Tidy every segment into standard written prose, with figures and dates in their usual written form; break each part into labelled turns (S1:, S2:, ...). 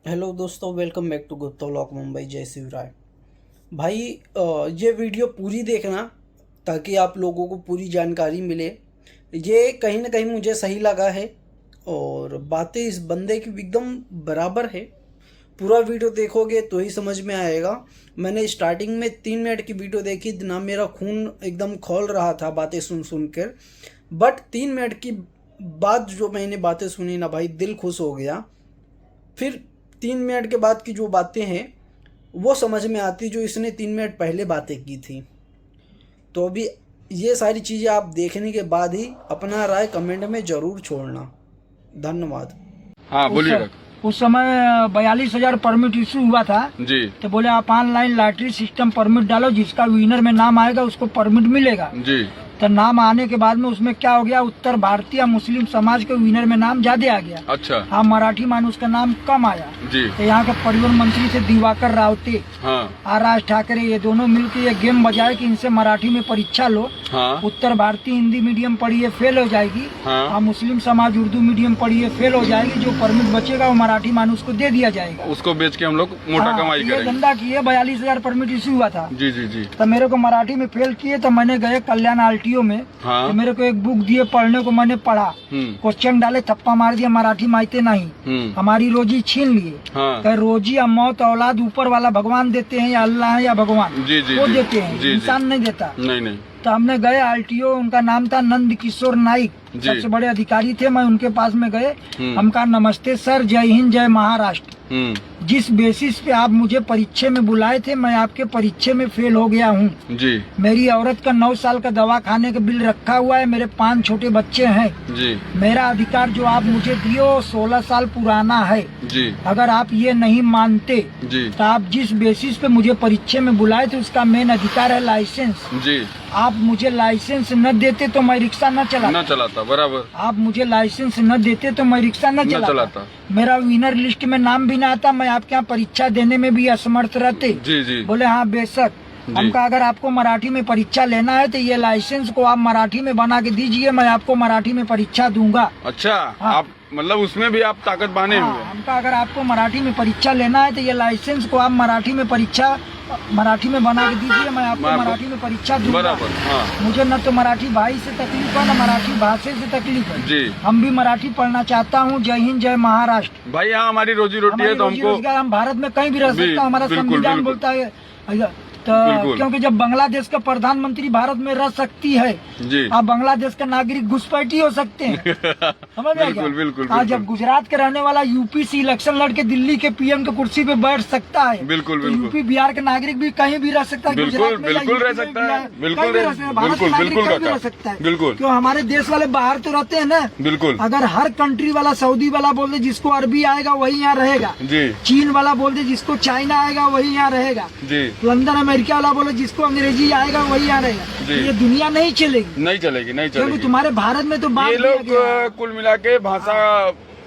S1: Hello दोस्तों, welcome back to Gupta vlog Mumbai. जय शिवराय भाई। ये वीडियो पूरी देखना ताकि आप लोगों को पूरी जानकारी मिले। ये कहीं ना कहीं मुझे सही लगा है और बातें इस बंदे की एकदम बराबर है। पूरा वीडियो देखोगे तो ही समझ में आएगा। मैंने स्टार्टिंग में 3 मिनट की वीडियो देखी ना, मेरा खून एकदम खौल रहा था बातें सुन सुन कर। बट 3 मिनट की बाद जो मैंने बातें सुनी ना भाई, दिल खुश हो गया। फिर 3 मिनट के बाद की जो बातें हैं वो समझ में आती जो इसने 3 मिनट पहले बातें की थी। तो अभी ये सारी चीज़ें आप देखने के बाद ही अपना राय कमेंट में ज़रूर छोड़ना। धन्यवाद।
S2: हाँ बोलिए।
S3: उस समय 42,000 परमिट इशू हुआ था
S2: जी।
S3: तो बोले आप ऑनलाइन लॉटरी सिस्टम परमिट डालो, जिसका विनर में नाम आएगा उसको परमिट मिलेगा।
S2: जी।
S3: तो नाम आने के बाद में उसमें क्या हो गया, उत्तर भारतीय मुस्लिम समाज के विनर में नाम ज्यादा आ गया।
S2: अच्छा।
S3: हाँ, मराठी मानुस का नाम कम आया।
S2: जी।
S3: तो यहाँ के परिवहन मंत्री थे दिवाकर रावते,
S2: हाँ।
S3: राज ठाकरे, ये दोनों मिलकर ये गेम बजाए कि इनसे मराठी में परीक्षा लो।
S2: हाँ।
S3: उत्तर भारतीय हिंदी मीडियम पढ़िए फेल हो जाएगी।
S2: हाँ।
S3: मुस्लिम समाज उर्दू मीडियम पढ़िए फेल हो जाएगी। जो परमिट बचेगा वो मराठी मानुस को दे दिया जाएगा,
S2: उसको बेच के हम लोग मोटा कमाई
S3: ये
S2: करेंगे।
S3: धंधा किए। 42,000 परमिट इशू हुआ था।
S2: जी जी जी।
S3: तो मेरे को मराठी में फेल किए तो मैंने गए कल्याण आरटीओ में।
S2: हाँ।
S3: तो मेरे को एक बुक दिए पढ़ने को, मैंने पढ़ा, क्वेश्चन डाले, थप्पा मार दिया, मराठी मायते नहीं, हमारी रोजी छीन लिए।
S2: हाँ।
S3: कहे रोजी या मौत औलाद ऊपर वाला भगवान देते हैं या अल्लाह है या भगवान
S2: जी जी
S3: वो
S2: जी,
S3: देते हैं, इंसान नहीं देता।
S2: नहीं।
S3: तो हमने गए आरटीओ, उनका नाम था नंद किशोर नाइक, सबसे बड़े अधिकारी थे। मैं उनके पास में गए, हम कहा नमस्ते सर, जय हिंद जय महाराष्ट्र। जिस बेसिस पे आप मुझे परीक्षा में बुलाए थे, मैं आपके परीक्षा में फेल हो गया हूँ। जी। मेरी औरत का 9 साल का दवा खाने का बिल रखा हुआ है, मेरे 5 छोटे बच्चे हैं। जी। मेरा अधिकार जो आप मुझे दिए वो 16 साल पुराना है। जी। अगर आप ये नहीं मानते जी, तो आप जिस बेसिस पे मुझे परीक्षा में बुलाए थे उसका मेन अधिकार है लाइसेंस। जी। आप मुझे लाइसेंस न देते तो मैं रिक्शा न चलाता। बराबर। आप मुझे लाइसेंस न देते तो मैं रिक्शा न चलाता। मेरा विनर लिस्ट में नाम भी न आता, मैं आपके यहाँ परीक्षा देने में भी असमर्थ रहते। जी जी। बोले हाँ बेशक। हमका अगर आपको मराठी में परीक्षा लेना है तो ये लाइसेंस को आप मराठी में बना के दीजिए, मैं आपको मराठी में परीक्षा दूंगा। अच्छा। हाँ। आप मतलब उसमें भी आप ताकत बाने हुए। हमका अगर आपको मराठी में परीक्षा लेना है तो ये लाइसेंस को आप मराठी में बना के दीजिए, मैं आपको मराठी में परीक्षा दूंगा। बराबर। हाँ। मुझे न तो मराठी भाई से तकलीफ है न मराठी भाषा से तकलीफ है। जी। हम भी मराठी पढ़ना चाहता हूँ। जय हिंद जय महाराष्ट्र। भाई यहाँ हमारी रोजी रोटी है तो हमको, हम भारत में कहीं भी रह सकता, हमारा संविधान बोलता है। तो क्योंकि जब बांग्लादेश का प्रधानमंत्री भारत में रह सकती है, आप बांग्लादेश का नागरिक घुसपैठी हो सकते हैं। समझ में क्या? बिल्कुल। आज जब गुजरात के रहने वाला यूपी से इलेक्शन लड़के दिल्ली के पीएम की कुर्सी पे बैठ सकता है, बिल्कुल। तो यूपी बिहार के नागरिक भी कहीं भी रह सकता है, गुजरात में बिल्कुल रह सकता है, भारत के नागरिक कहीं भी रह सकता है। बिल्कुल। क्यों हमारे देश वाले बाहर तो रहते हैं ना। बिल्कुल। अगर हर कंट्री वाला, सऊदी वाला बोल दे जिसको अरबी आएगा वही यहाँ रहेगा। चीन वाला बोल दे जिसको चाइना आएगा वही यहाँ रहेगा। लंदन अमेरिका वाला बोले जिसको अंग्रेजी आएगा वही आ रहेगा। ये दुनिया नहीं चलेगी। क्योंकि तुम्हारे भारत में तो ये लोग कुल मिला के भाषा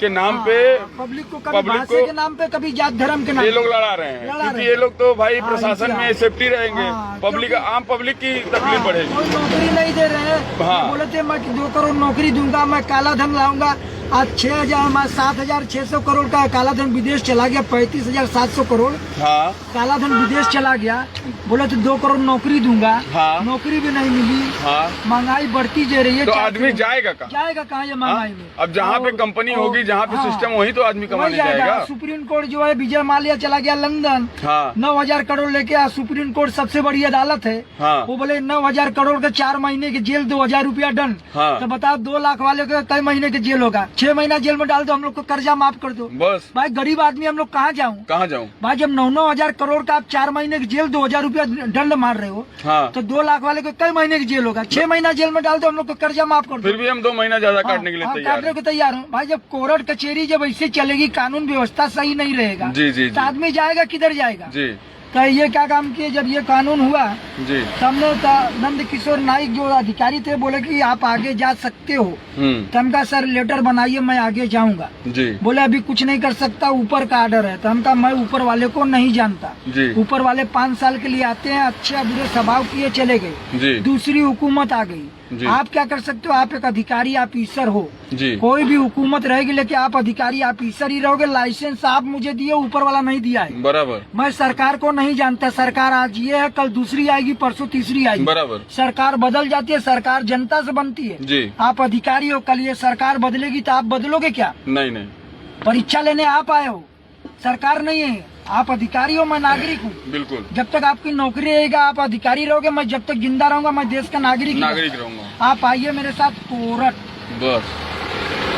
S3: के नाम पे पब्लिक को कभी भाषा के नाम पे, कभी जात धर्म के नाम, ये लोग लड़ा रहे हैं। क्योंकि ये लोग तो भाई प्रशासन में सेफ्टी रहेंगे, पब्लिक, आम पब्लिक की तकलीफ बढ़ेगी। कोई नौकरी नहीं दे रहे हैं। बोले थे मैं 2 करोड़ नौकरी दूंगा, मैं काला धन लाऊंगा। आज 7,600 करोड़ का काला धन विदेश चला गया, 35,700 करोड़। हाँ। काला धन विदेश चला गया। बोले तो 2 करोड़ नौकरी दूंगा। हाँ। नौकरी भी नहीं मिली। हाँ। महंगाई बढ़ती जा रही है, तो आदमी जाएगा कहाँ ये महंगाई में? अब जहाँ पे कंपनी होगी, जहाँ पे सिस्टम, वही तो आदमी कमाने जाएगा। सुप्रीम कोर्ट जो है, विजय माल्या चला गया लंदन। हाँ। 9,000 करोड़ लेके। सुप्रीम कोर्ट सबसे बड़ी अदालत है। हाँ। वो बोले 9,000 करोड़ का 4 महीने की जेल, 2,000 रुपया दंड। हाँ। तो बताओ 2 लाख वाले का कई महीने की जेल होगा? 6 महीना जेल में डाल दो, हम लोग को कर्जा माफ कर दो बस। भाई गरीब आदमी हम लोग कहाँ जाऊँ भाई? जब 9,000 करोड़ का आप 4 महीने की जेल, 2,000 रुपया दंड मार रहे हो। हाँ। तो 2 लाख वाले को कई महीने की जेल होगा? 6 महीना जेल में डाल दो, हम लोग को कर्जा माफ कर दो। फिर भी हम 2 महीना ज्यादा काटने के लिए तैयार हूँ। भाई जब कोर्ट कचहरी जब ऐसे चलेगी, कानून व्यवस्था सही नहीं रहेगा, तो आदमी जाएगा किधर जाएगा? तो ये क्या काम किए, जब ये कानून हुआ
S2: जी।
S3: तो हमने नंद किशोर नाइक जो अधिकारी थे बोले कि आप आगे जा सकते हो। तो हम कहा सर लेटर बनाइए मैं आगे जाऊंगा।
S2: जी।
S3: बोले अभी कुछ नहीं कर सकता, ऊपर का आर्डर है। तो हम कहा मैं ऊपर वाले को नहीं जानता।
S2: जी।
S3: ऊपर वाले 5 साल के लिए आते हैं, अच्छे बुरे स्वभाव किए चले गए।
S2: जी।
S3: दूसरी हुकूमत आ गई।
S2: जी।
S3: आप क्या कर सकते हो, आप एक अधिकारी ऑफिसर हो।
S2: जी।
S3: कोई भी हुकूमत रहेगी लेकिन आप अधिकारी ऑफिसर ही रहोगे। लाइसेंस आप मुझे दिए, ऊपर वाला नहीं दिया है।
S2: बराबर।
S3: मैं सरकार को नहीं जानता, सरकार आज ये है, कल दूसरी आएगी, परसों तीसरी आएगी।
S2: बराबर।
S3: सरकार बदल जाती है, सरकार जनता से बनती है।
S2: जी।
S3: आप अधिकारी हो, कल ये सरकार बदलेगी तो आप बदलोगे क्या?
S2: नहीं नहीं।
S3: परीक्षा लेने आप आए हो, सरकार नहीं है, आप अधिकारी हो, मैं नागरिक हूँ।
S2: बिल्कुल।
S3: जब तक आपकी नौकरी रहेगा आप अधिकारी रहोगे, मैं जब तक जिंदा रहूंगा मैं देश का नागरिक
S2: रहूंगा।
S3: आप आइए मेरे साथ कोरट।
S2: बस।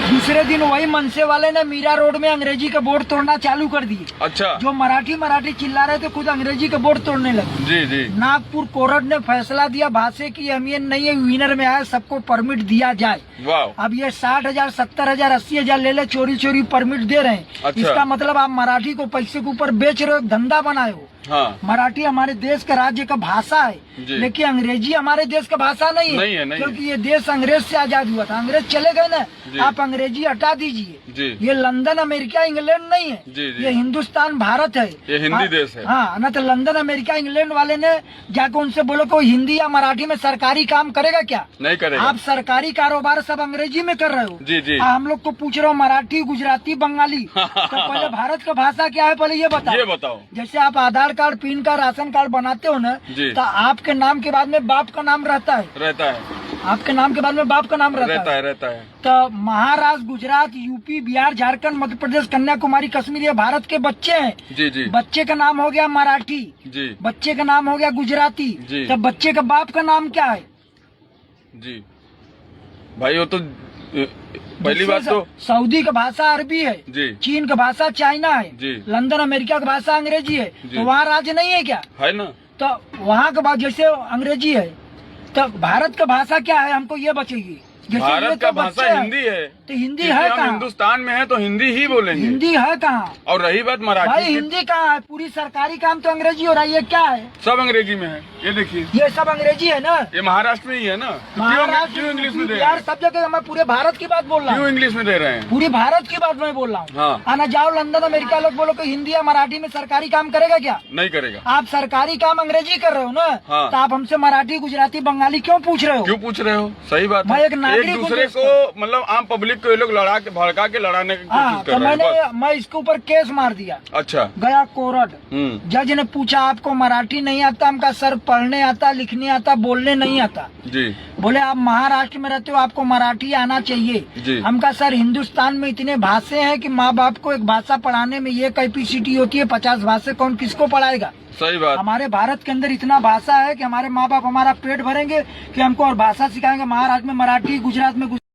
S3: दूसरे दिन वही मनसे वाले ने मीरा रोड में अंग्रेजी के बोर्ड तोड़ना चालू कर दिए।
S2: अच्छा।
S3: जो मराठी चिल्ला रहे थे खुद अंग्रेजी के बोर्ड तोड़ने लगे।
S2: जी जी।
S3: नागपुर कोर्ट ने फैसला दिया भाषे की अहमियत नहीं है, विनर में आए सबको परमिट दिया जाए।
S2: वाह।
S3: अब ये 60,000 70,000 80,000 ले ले, चोरी चोरी परमिट दे रहे हैं।
S2: अच्छा।
S3: इसका मतलब आप मराठी को पैसे के ऊपर बेच रहे हो, धंधा बनाए हो।
S2: हाँ।
S3: मराठी हमारे देश का राज्य का भाषा है, लेकिन अंग्रेजी हमारे देश का भाषा नहीं है,
S2: नहीं
S3: क्योंकि ये देश अंग्रेज से आजाद हुआ था। अंग्रेज चले गए ना, आप अंग्रेजी हटा दीजिए। ये लंदन अमेरिका इंग्लैंड नहीं है।
S2: जी।
S3: ये हिंदुस्तान भारत है,
S2: ये हिंदी देश है।
S3: हाँ, न तो लंदन अमेरिका इंग्लैंड वाले ने जाकर उनसे बोलो को हिंदी या मराठी में सरकारी काम करेगा क्या?
S2: नहीं करेगा।
S3: आप सरकारी कारोबार सब अंग्रेजी में कर रहे हो।
S2: जी जी।
S3: हम लोग को पूछ रहे हो मराठी, गुजराती, बंगाली। तो पहले भारत का भाषा क्या है पहले ये बताओ। जैसे आप Aadhaar card, pan card, ration card बनाते हो ना, तो आपके नाम के बाद में बाप का नाम रहता है। आपके नाम के बाद में बाप का नाम रहता है। तो महाराष्ट्र, गुजरात, यूपी, बिहार, झारखंड, मध्य प्रदेश, कन्याकुमारी, कश्मीर ये भारत के बच्चे हैं।
S2: जी जी।
S3: बच्चे का नाम हो गया मराठी।
S2: जी।
S3: बच्चे का नाम हो गया गुजराती।
S2: जी।
S3: तो बच्चे का बाप का नाम क्या है?
S2: जी भाई वो तो पहली बात तो
S3: सऊदी का भाषा अरबी है।
S2: जी।
S3: चीन का भाषा चाइना है।
S2: जी।
S3: लंदन अमेरिका का भाषा अंग्रेजी है। तो वहाँ राज्य नहीं है क्या?
S2: है ना।
S3: तो वहाँ का भाषा जैसे अंग्रेजी है, तो भारत का भाषा क्या है हमको ये बचेगी।
S2: भारत का भाषा हिंदी है।
S3: तो हिंदी है कहाँ?
S2: हिंदुस्तान में है तो हिंदी ही बोलेंगे।
S3: हिंदी है कहाँ? और
S2: रही बात मराठी
S3: भाई हिंदी कहाँ है? पूरी सरकारी काम तो अंग्रेजी हो रहा है, ये क्या है?
S2: सब अंग्रेजी में है। ये देखिए,
S3: ये सब अंग्रेजी है ना।
S2: ये महाराष्ट्र में ही है ना। क्यों इंग्लिश में दे रहे हैं?
S3: सब जगह मैं पूरे भारत की बात बोल रहा हूँ।
S2: क्यों इंग्लिश में दे रहे हैं?
S3: पूरी भारत की बात मैं बोल रहा हूँ।
S2: हाँ।
S3: आना जाओ लंदन अमेरिका, लोग बोलो कि हिंदी या मराठी में सरकारी काम करेगा क्या?
S2: नहीं करेगा।
S3: आप सरकारी काम अंग्रेजी कर रहे हो ना।
S2: हाँ।
S3: तो आप हमसे मराठी, गुजराती, बंगाली क्यों पूछ रहे हो?
S2: क्यों पूछ रहे हो? सही बात
S3: मैं
S2: है।
S3: एक नागरिक
S2: दूसरे को मतलब आम पब्लिक को ये लोग लड़ा के भड़का के लड़ाने की
S3: हाँ,
S2: कोशिश कर रहे हैं।
S3: मैं इसके ऊपर केस मार दिया।
S2: अच्छा।
S3: गया कोर्ट, जज ने पूछा आपको मराठी नहीं आता? हमका सर पढ़ने आता, लिखने आता, बोलने नहीं आता।
S2: जी।
S3: बोले आप महाराष्ट्र में रहते हो, आपको मराठी आना चाहिए।
S2: जी।
S3: हमका सर हिंदुस्तान में इतने भाषा हैं कि माँ बाप को एक भाषा पढ़ाने में ये कैपेसिटी होती है, 50 भाषा कौन किसको पढ़ाएगा?
S2: सही बात।
S3: हमारे भारत के अंदर इतना भाषा है कि हमारे माँ बाप हमारा पेट भरेंगे कि हमको और भाषा सिखाएंगे। महाराष्ट्र में मराठी, गुजरात में